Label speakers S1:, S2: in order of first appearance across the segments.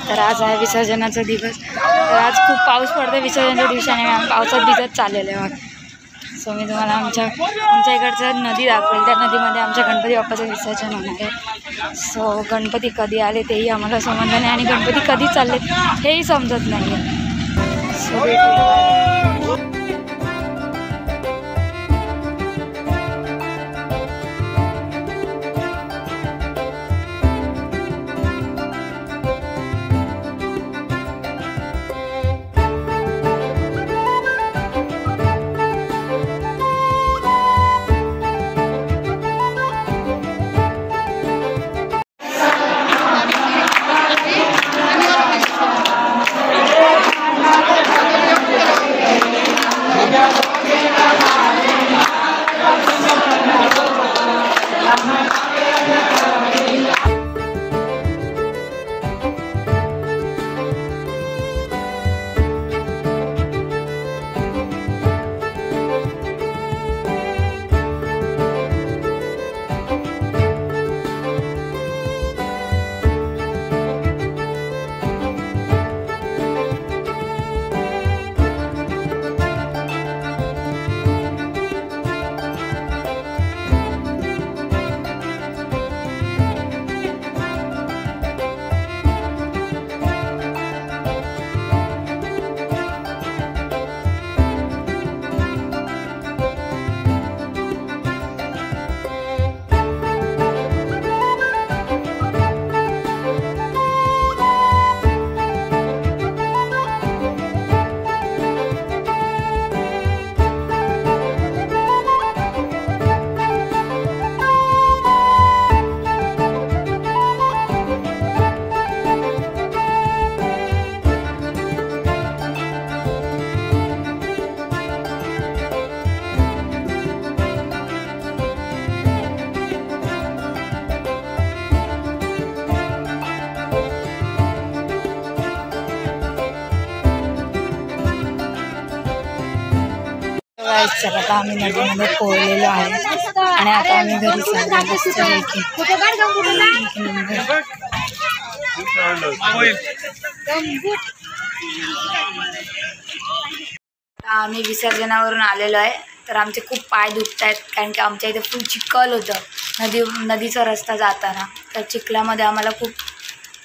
S1: तर आज आहे विसर्जनाचा दिवस. तर आज खूप पाऊस पडतो विसर्जनाच्या दिवसाने. आम्ही पावसात भिजत चाललेलो आहे. सो मी तुम्हाला आमच्या इकडचं नदी दाखवेल. त्या नदीमध्ये आमच्या गणपती बाप्पाचं विसर्जन होणार आहे. सो गणपती कधी आले तेही आम्हाला समजलं नाही आणि गणपती कधी चालले हेही समजत नाही आहे. सो चला आता आम्ही नदीमध्ये पोहलेलो आहे आणि आता आम्ही घरी चाललो. आम्ही विसर्जनावरून आलेलो आहे. तर आमचे खूप पाय दुखत आहेत कारण की आमच्या इथे फुल चिखल होतं नदीचा रस्ता जाताना. तर चिखलामध्ये आम्हाला खूप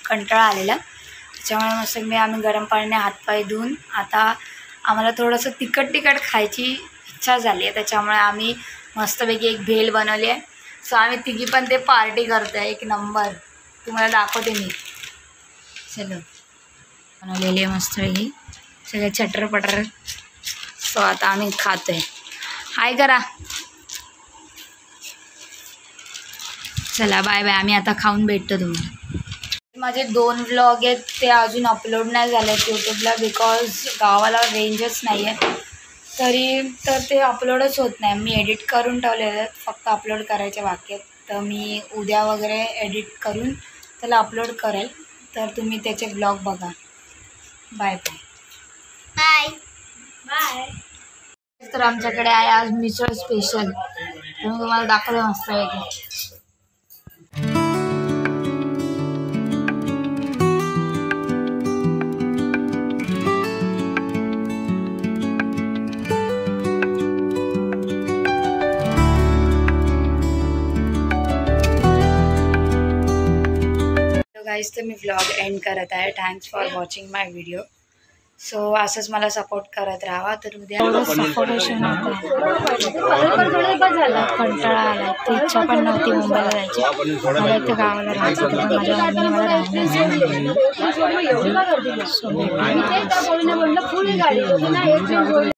S1: कंटाळा आलेला. त्याच्यामुळे मस्त आम्ही गरम पाण्याने हातपाय धुवून आता आम्हाला थोडंसं तिखट खायची इच्छा झाली आहे. त्याच्यामुळे आम्ही मस्तपैकी एक भेल बनवली आहे. सो आम्ही तिघी पण ते पार्टी करतो आहे. एक नंबर तुम्हाला दाखवते मी. चलो बनवलेली आहे मस्तपैकी सगळे चटरपटर. सो आता आम्ही खातो आहे. हाय करा. चला बाय बाय. आम्ही आता खाऊन भेटतो तुम्हाला. माझे 2 व्लॉग आहेत ते अजून अपलोड नाही झाले आहेत यूट्यूबला बिकॉज गावाला रेंजच नाही आहे. तर ते अपलोडच होत नाही. मी एडिट करून ठेवलेले आहेत, फक्त अपलोड करायचे बाकी आहेत. तर मी उद्या वगैरे एडिट करून त्याला अपलोड करेल. तर तुम्ही त्याचे व्लॉग बघा. Bye bye bye bye. तर आमच्याकडे आहे आज मिसळ स्पेशल. तर मी तुम्हाला दाखवलं मस्त आहे. गाईज तर मी व्लॉग एंड करत आहे. Thanks for watching my video. So असंच मला सपोर्ट करत राहा. तर उद्या सफोकेशन होतं, कंटाळा आला. ती इच्छा पण नव्हती मुंबईला जायची. मला इथं गावाला राहायचं होतं पण माझ्या मम्मीने मला राहण्याचं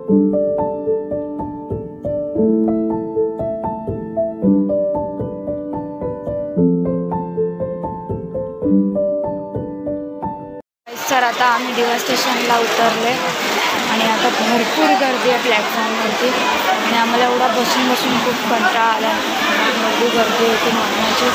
S1: तर आता आम्ही दिवा स्टेशनला उतरले आणि आता भरपूर गर्दी आहे प्लॅटफॉर्मवरती आणि आम्हाला एवढा बसून बसून खूप कंटाळा आला. भरपूर गर्दी होती मरणाची.